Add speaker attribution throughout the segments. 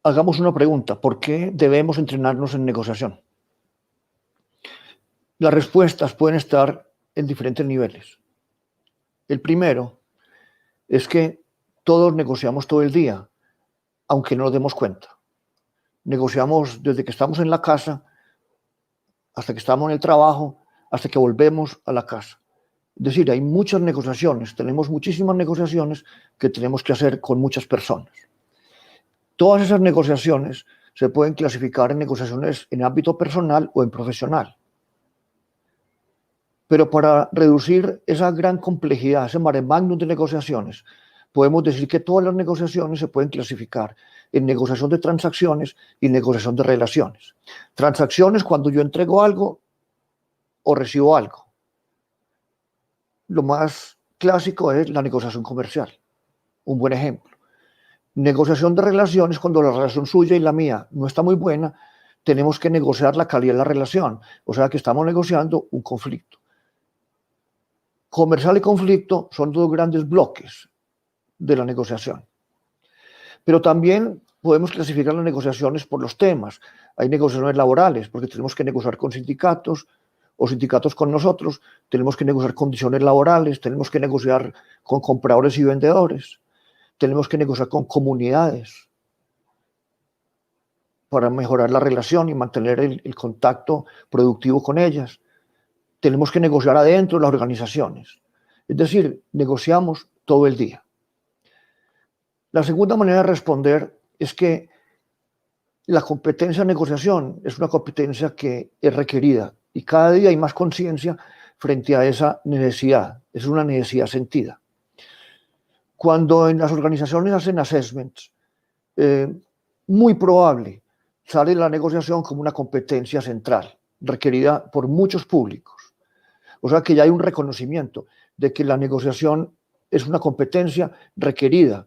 Speaker 1: hagamos una pregunta: ¿por qué debemos entrenarnos en negociación? Las respuestas pueden estar en diferentes niveles. El primero es que todos negociamos todo el día, aunque no nos demos cuenta. Negociamos desde que estamos en la casa hasta que estamos en el trabajo, hasta que volvemos a la casa. Es decir, hay muchas negociaciones, tenemos muchísimas negociaciones que tenemos que hacer con muchas personas. Todas esas negociaciones se pueden clasificar en negociaciones en ámbito personal o en profesional. Pero para reducir esa gran complejidad, ese mare magnum de negociaciones, podemos decir que todas las negociaciones se pueden clasificar en negociación de transacciones y negociación de relaciones. Transacciones cuando yo entrego algo o recibo algo. Lo más clásico es la negociación comercial, un buen ejemplo. Negociación de relaciones, cuando la relación suya y la mía no está muy buena, tenemos que negociar la calidad de la relación, o sea que estamos negociando un conflicto. Comercial y conflicto son dos grandes bloques de la negociación. Pero también podemos clasificar las negociaciones por los temas. Hay negociaciones laborales, porque tenemos que negociar con sindicatos o sindicatos con nosotros, tenemos que negociar condiciones laborales, tenemos que negociar con compradores y vendedores, tenemos que negociar con comunidades para mejorar la relación y mantener el contacto productivo con ellas. Tenemos que negociar adentro de las organizaciones. Es decir, negociamos todo el día. La segunda manera de responder es que la competencia de negociación es una competencia que es requerida y cada día hay más conciencia frente a esa necesidad. Es una necesidad sentida. Cuando en las organizaciones hacen assessments, muy probable sale la negociación como una competencia central, requerida por muchos públicos. O sea que ya hay un reconocimiento de que la negociación es una competencia requerida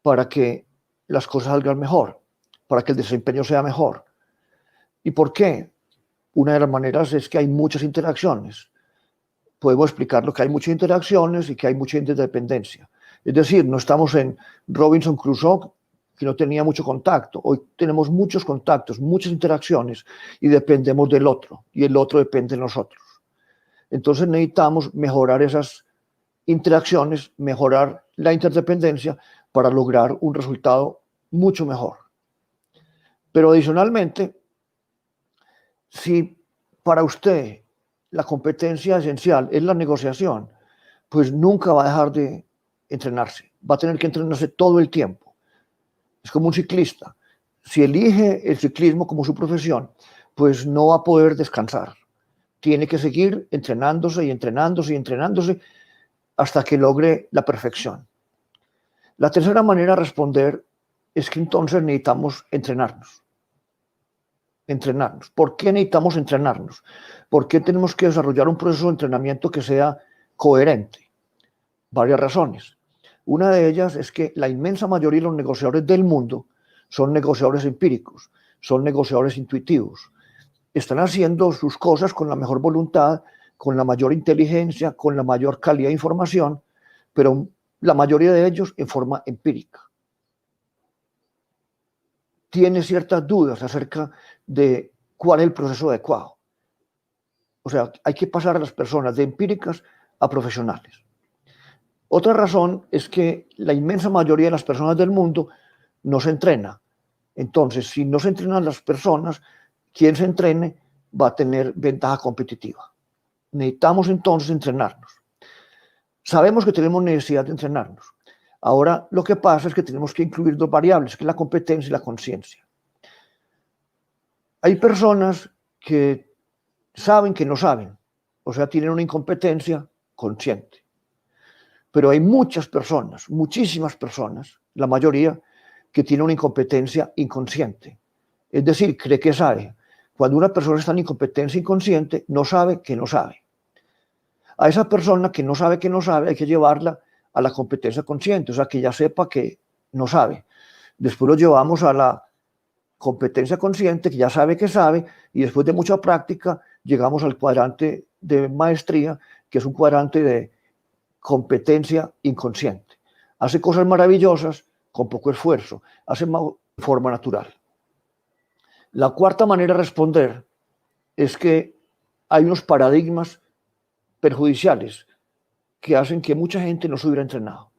Speaker 1: para que las cosas salgan mejor, para que el desempeño sea mejor. ¿Y por qué? Una de las maneras es que hay muchas interacciones. Podemos explicarlo que hay muchas interacciones y que hay mucha interdependencia. Es decir, no estamos en Robinson Crusoe, que no tenía mucho contacto. Hoy tenemos muchos contactos, muchas interacciones y dependemos del otro, y el otro depende de nosotros. Entonces necesitamos mejorar esas interacciones, mejorar la interdependencia para lograr un resultado mucho mejor. Pero adicionalmente, si para usted la competencia esencial es la negociación, pues nunca va a dejar de entrenarse. Va a tener que entrenarse todo el tiempo. Es como un ciclista. Si elige el ciclismo como su profesión, pues no va a poder descansar. Tiene que seguir entrenándose y entrenándose y entrenándose hasta que logre la perfección. La tercera manera de responder es que entonces necesitamos entrenarnos. Entrenarnos. ¿Por qué necesitamos entrenarnos? ¿Por qué tenemos que desarrollar un proceso de entrenamiento que sea coherente? Varias razones. Una de ellas es que la inmensa mayoría de los negociadores del mundo son negociadores empíricos, son negociadores intuitivos. Están haciendo sus cosas con la mejor voluntad, con la mayor inteligencia, con la mayor calidad de información, pero la mayoría de ellos en forma empírica. Tiene ciertas dudas acerca de cuál es el proceso adecuado. O sea, hay que pasar a las personas de empíricas a profesionales. Otra razón es que la inmensa mayoría de las personas del mundo no se entrena. Entonces, si no se entrenan las personas, quien se entrene va a tener ventaja competitiva. Necesitamos entonces entrenarnos. Sabemos que tenemos necesidad de entrenarnos. Ahora lo que pasa es que tenemos que incluir dos variables, que es la competencia y la conciencia. Hay personas que saben que no saben, o sea, tienen una incompetencia consciente. Pero hay muchas personas, muchísimas personas, la mayoría, que tienen una incompetencia inconsciente. Es decir, cree que sabe. Cuando una persona está en incompetencia inconsciente, no sabe que no sabe. A esa persona que no sabe que no sabe, hay que llevarla a la competencia consciente, o sea, que ya sepa que no sabe. Después lo llevamos a la competencia consciente, que ya sabe que sabe, y después de mucha práctica llegamos al cuadrante de maestría, que es un cuadrante de competencia inconsciente. Hace cosas maravillosas con poco esfuerzo, hace de forma natural. La cuarta manera de responder es que hay unos paradigmas perjudiciales que hacen que mucha gente no se hubiera entrenado.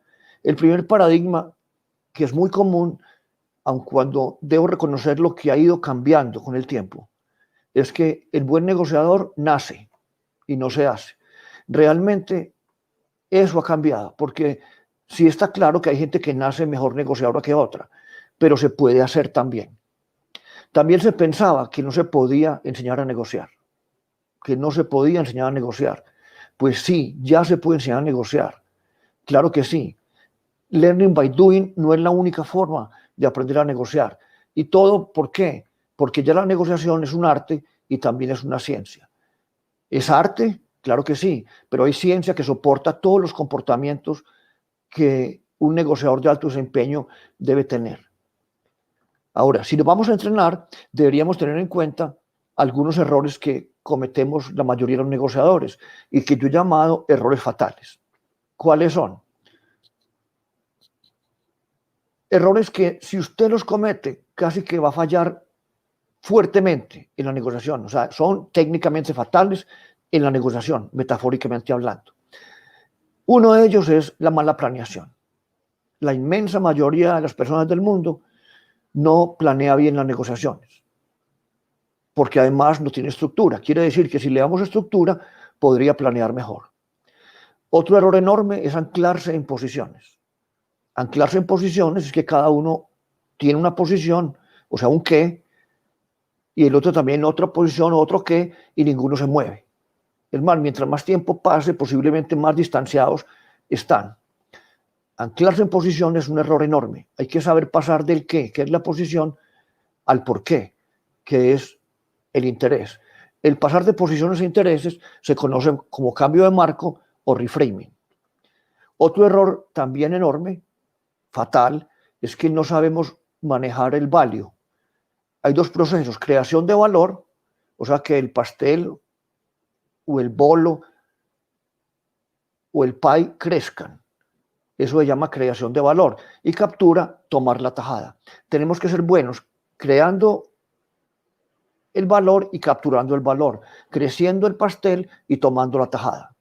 Speaker 1: El primer paradigma, que es muy común, aun cuando debo reconocer lo que ha ido cambiando con el tiempo, es que el buen negociador nace y no se hace. Realmente eso ha cambiado, porque sí está claro que hay gente que nace mejor negociadora que otra, pero se puede hacer también. También se pensaba que no se podía enseñar a negociar, que no se podía enseñar a negociar. Pues sí, ya se puede enseñar a negociar. Claro que sí. Learning by doing no es la única forma de aprender a negociar. ¿Y todo por qué? Porque ya la negociación es un arte y también es una ciencia. ¿Es arte? Claro que sí, pero hay ciencia que soporta todos los comportamientos que un negociador de alto desempeño debe tener. Ahora, si nos vamos a entrenar, deberíamos tener en cuenta algunos errores que cometemos la mayoría de los negociadores y que yo he llamado errores fatales. ¿Cuáles son? Errores que si usted los comete, casi que va a fallar fuertemente en la negociación. O sea, son técnicamente fatales en la negociación, metafóricamente hablando. Uno de ellos es la mala planeación. La inmensa mayoría de las personas del mundo no planea bien las negociaciones, porque además no tiene estructura. Quiere decir que si le damos estructura, podría planear mejor. Otro error enorme es anclarse en posiciones. Anclarse en posiciones es que cada uno tiene una posición, o sea, un qué, y el otro también otra posición, otro qué, y ninguno se mueve. Es más, mientras más tiempo pase, posiblemente más distanciados están. Anclarse en posición es un error enorme. Hay que saber pasar del qué, que es la posición, al por qué, que es el interés. El pasar de posiciones a intereses se conoce como cambio de marco o reframing. Otro error también enorme, fatal, es que no sabemos manejar el value. Hay dos procesos, creación de valor, o sea que el pastel o el bolo o el pie crezcan. Eso se llama creación de valor. Y captura, tomar la tajada. Tenemos que ser buenos creando el valor y capturando el valor, creciendo el pastel y tomando la tajada.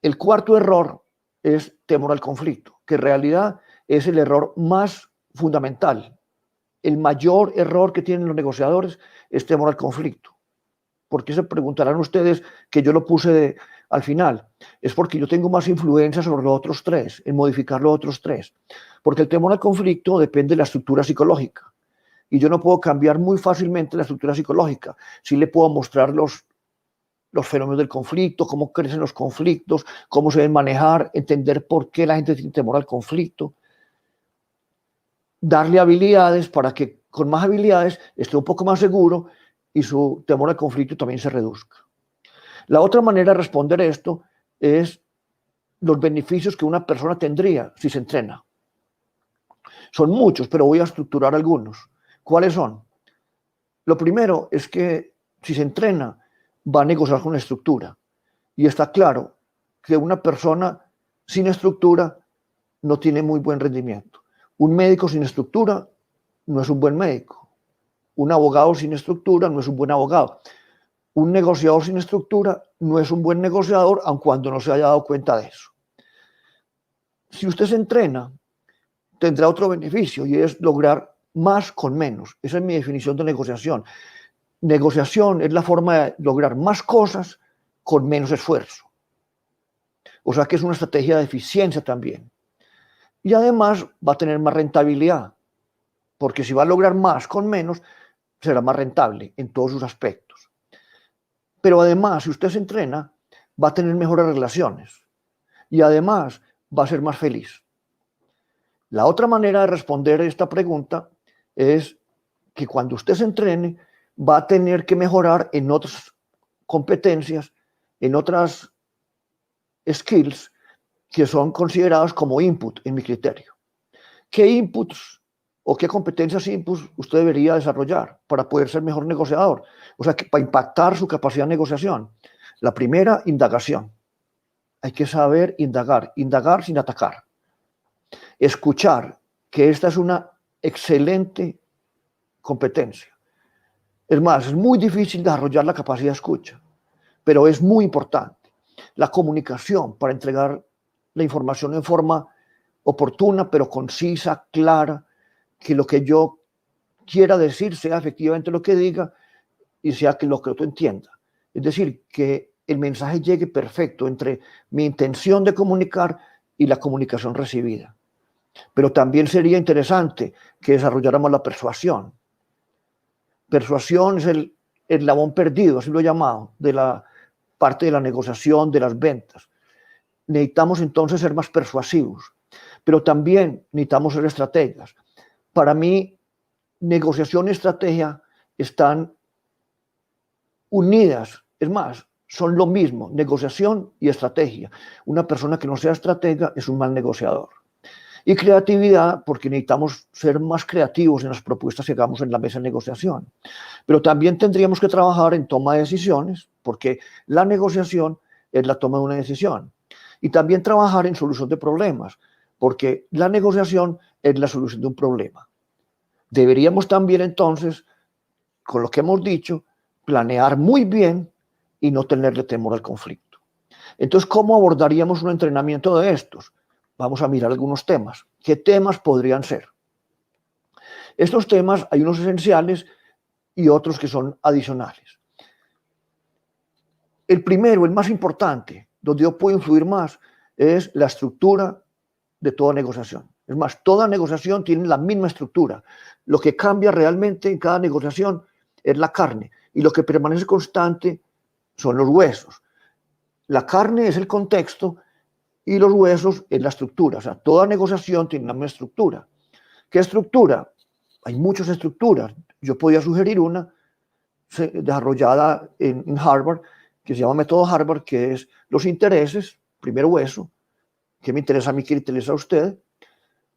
Speaker 1: El cuarto error es temor al conflicto, que en realidad es el error más fundamental. El mayor error que tienen los negociadores es temor al conflicto. ¿Por qué se preguntarán ustedes que yo lo puse al final? Es porque yo tengo más influencia sobre los otros tres, en modificar los otros tres. Porque el temor al conflicto depende de la estructura psicológica. Y yo no puedo cambiar muy fácilmente la estructura psicológica. Sí le puedo mostrar los fenómenos del conflicto, cómo crecen los conflictos, cómo se deben manejar, entender por qué la gente tiene temor al conflicto. Darle habilidades para que con más habilidades esté un poco más seguro y su temor al conflicto también se reduzca. La otra manera de responder esto es los beneficios que una persona tendría si se entrena. Son muchos, pero voy a estructurar algunos. ¿Cuáles son? Lo primero es que si se entrena, va a negociar con estructura. Y está claro que una persona sin estructura no tiene muy buen rendimiento. Un médico sin estructura no es un buen médico. Un abogado sin estructura no es un buen abogado. Un negociador sin estructura no es un buen negociador, aun cuando no se haya dado cuenta de eso. Si usted se entrena, tendrá otro beneficio y es lograr más con menos. Esa es mi definición de negociación. Negociación es la forma de lograr más cosas con menos esfuerzo. O sea que es una estrategia de eficiencia también. Y además va a tener más rentabilidad, porque si va a lograr más con menos, será más rentable en todos sus aspectos. Pero además, si usted se entrena, va a tener mejores relaciones y además va a ser más feliz. La otra manera de responder a esta pregunta es que cuando usted se entrene, va a tener que mejorar en otras competencias, en otras skills que son consideradas como input en mi criterio. ¿Qué inputs o qué competencias inputs usted debería desarrollar para poder ser mejor negociador? O sea, para impactar su capacidad de negociación. La primera, indagación. Hay que saber indagar, indagar sin atacar. Escuchar, que esta es una excelente competencia. Es más, es muy difícil desarrollar la capacidad de escucha, pero es muy importante. La comunicación para entregar la información en forma oportuna, pero concisa, clara, que lo que yo quiera decir sea efectivamente lo que diga y sea que lo que otro entienda. Es decir, que el mensaje llegue perfecto entre mi intención de comunicar y la comunicación recibida. Pero también sería interesante que desarrolláramos la persuasión. Persuasión es el eslabón perdido, así lo he llamado, de la parte de la negociación, de las ventas. Necesitamos entonces ser más persuasivos, pero también necesitamos ser estrategas. Para mí, negociación y estrategia están unidas, es más, son lo mismo, negociación y estrategia. Una persona que no sea estratega es un mal negociador. Y creatividad, porque necesitamos ser más creativos en las propuestas que hagamos en la mesa de negociación. Pero también tendríamos que trabajar en toma de decisiones, porque la negociación es la toma de una decisión. Y también trabajar en solución de problemas, porque la negociación es la solución de un problema. Deberíamos también entonces, con lo que hemos dicho, planear muy bien y no tenerle temor al conflicto. Entonces, ¿cómo abordaríamos un entrenamiento de estos? Vamos a mirar algunos temas. ¿Qué temas podrían ser? Estos temas hay unos esenciales y otros que son adicionales. El primero, el más importante, donde yo puedo influir más, es la estructura de toda negociación. Es más, toda negociación tiene la misma estructura. Lo que cambia realmente en cada negociación es la carne y lo que permanece constante son los huesos. La carne es el contexto y los huesos es la estructura. O sea, toda negociación tiene la misma estructura. ¿Qué estructura? Hay muchas estructuras. Yo podría sugerir una desarrollada en Harvard, que se llama método Harvard, que es los intereses, primer hueso, ¿qué me interesa a mí, qué le interesa a usted?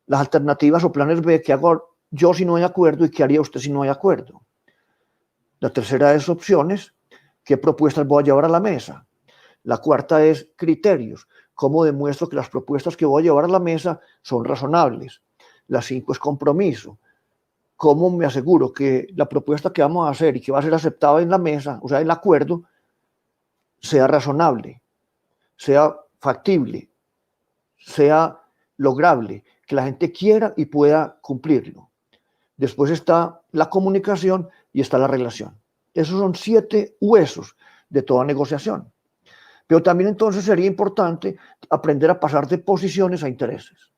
Speaker 1: Las alternativas o planes B, ¿qué hago yo si no hay acuerdo y qué haría usted si no hay acuerdo? La tercera es opciones, ¿qué propuestas voy a llevar a la mesa? La cuarta es criterios, ¿cómo demuestro que las propuestas que voy a llevar a la mesa son razonables? La 5 es compromiso, ¿cómo me aseguro que la propuesta que vamos a hacer y que va a ser aceptada en la mesa, o sea, el acuerdo, sea razonable, sea factible, sea lograble, que la gente quiera y pueda cumplirlo? Después está la comunicación y está la relación. Esos son 7 huesos de toda negociación. Pero también entonces sería importante aprender a pasar de posiciones a intereses.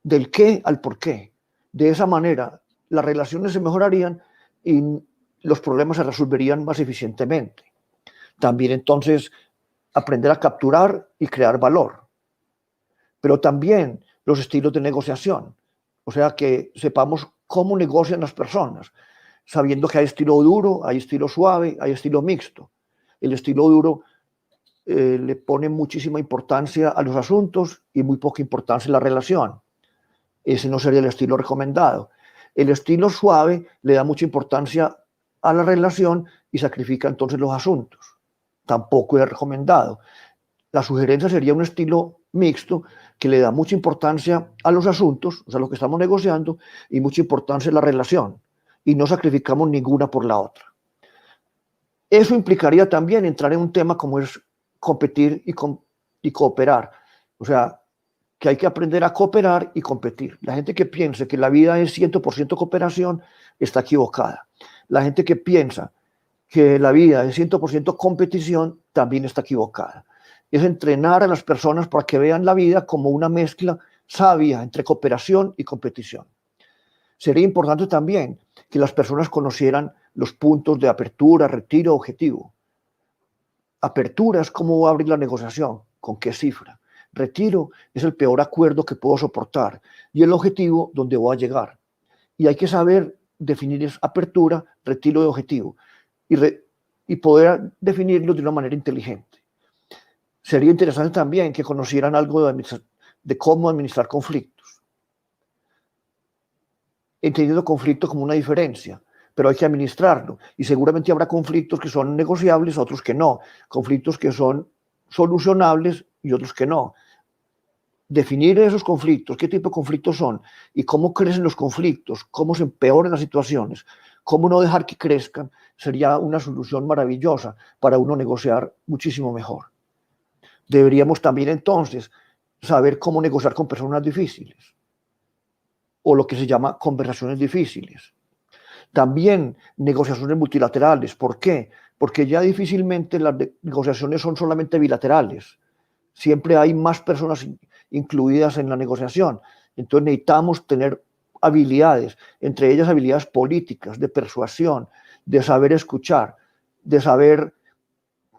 Speaker 1: Del qué al por qué. De esa manera, las relaciones se mejorarían y los problemas se resolverían más eficientemente. También entonces aprender a capturar y crear valor. Pero también los estilos de negociación. O sea, que sepamos cómo negocian las personas, sabiendo que hay estilo duro, hay estilo suave, hay estilo mixto. El estilo duro le pone muchísima importancia a los asuntos y muy poca importancia a la relación. Ese no sería el estilo recomendado. El estilo suave le da mucha importancia a la relación y sacrifica entonces los asuntos. Tampoco es recomendado. La sugerencia sería un estilo mixto que le da mucha importancia a los asuntos, o sea, lo que estamos negociando, y mucha importancia a la relación, y no sacrificamos ninguna por la otra. Eso implicaría también entrar en un tema como es competir y cooperar. O sea, que hay que aprender a cooperar y competir. La gente que piense que la vida es 100% cooperación está equivocada. La gente que piensa que la vida es 100% competición también está equivocada. Es entrenar a las personas para que vean la vida como una mezcla sabia entre cooperación y competición. Sería importante también que las personas conocieran los puntos de apertura, retiro, objetivo. Apertura es cómo voy a abrir la negociación, con qué cifra. Retiro es el peor acuerdo que puedo soportar y el objetivo donde voy a llegar. Y hay que saber definir apertura, retiro y objetivo y poder definirlo de una manera inteligente. Sería interesante también que conocieran algo de cómo administrar conflictos. Entendiendo conflicto como una diferencia, pero hay que administrarlo. Y seguramente habrá conflictos que son negociables, otros que no. Conflictos que son solucionables y otros que no. Definir esos conflictos, qué tipo de conflictos son y cómo crecen los conflictos, cómo se empeoran las situaciones, cómo no dejar que crezcan sería una solución maravillosa para uno negociar muchísimo mejor. Deberíamos también entonces saber cómo negociar con personas difíciles o lo que se llama conversaciones difíciles. También negociaciones multilaterales. ¿Por qué? Porque ya difícilmente las negociaciones son solamente bilaterales. Siempre hay más personas incluidas en la negociación. Entonces necesitamos tener habilidades, entre ellas habilidades políticas, de persuasión, de saber escuchar, de saber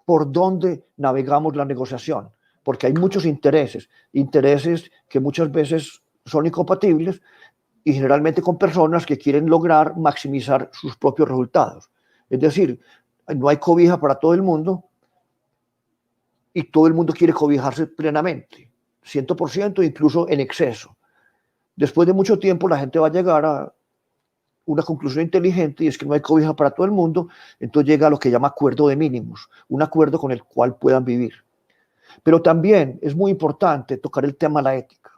Speaker 1: por dónde navegamos la negociación, porque hay muchos intereses que muchas veces son incompatibles y generalmente con personas que quieren lograr maximizar sus propios resultados. Es decir, no hay cobija para todo el mundo y todo el mundo quiere cobijarse plenamente, 100%, incluso en exceso. Después de mucho tiempo la gente va a llegar a una conclusión inteligente y es que no hay cobija para todo el mundo, entonces llega a lo que llama acuerdo de mínimos, un acuerdo con el cual puedan vivir. Pero también es muy importante tocar el tema de la ética.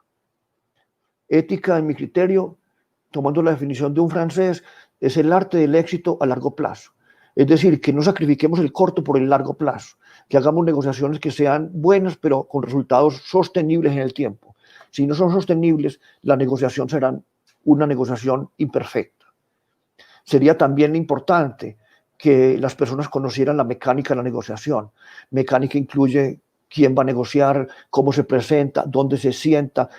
Speaker 1: Ética, en mi criterio, tomando la definición de un francés, es el arte del éxito a largo plazo. Es decir, que no sacrifiquemos el corto por el largo plazo, que hagamos negociaciones que sean buenas, pero con resultados sostenibles en el tiempo. Si no son sostenibles, la negociación será una negociación imperfecta. Sería también importante que las personas conocieran la mecánica de la negociación. Mecánica incluye quién va a negociar, cómo se presenta, dónde se sienta,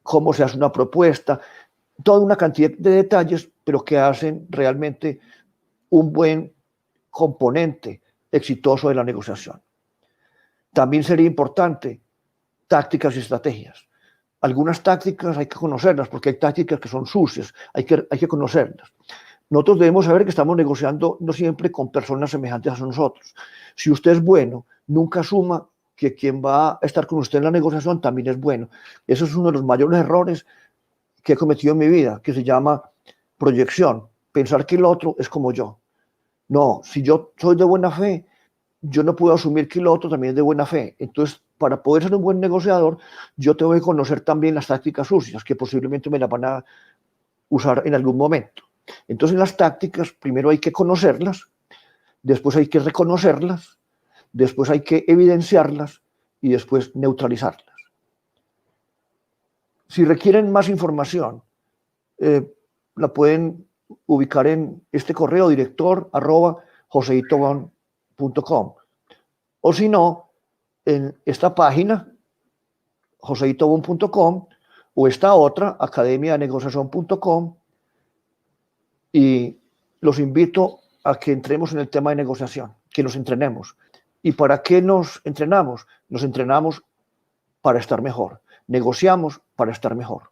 Speaker 1: cómo se hace una propuesta, toda una cantidad de detalles, pero que hacen realmente un buen componente exitoso de la negociación. También sería importante tácticas y estrategias. Algunas tácticas hay que conocerlas porque hay tácticas que son sucias, hay que conocerlas. Nosotros debemos saber que estamos negociando no siempre con personas semejantes a nosotros. Si usted es bueno, nunca asuma que quien va a estar con usted en la negociación también es bueno. Eso es uno de los mayores errores que he cometido en mi vida, que se llama proyección, pensar que el otro es como yo. No, si yo soy de buena fe, yo no puedo asumir que el otro también es de buena fe. Entonces, para poder ser un buen negociador, yo tengo que conocer también las tácticas sucias, que posiblemente me las van a usar en algún momento. Entonces, las tácticas, primero hay que conocerlas, después hay que reconocerlas, después hay que evidenciarlas y después neutralizarlas. Si requieren más información, la pueden ubicar en este correo director@joseitobon.com o si no, en esta página joseitobon.com o esta otra academiadenegociación.com y los invito a que entremos en el tema de negociación, que nos entrenemos. ¿Y para qué nos entrenamos? Nos entrenamos para estar mejor. Negociamos para estar mejor.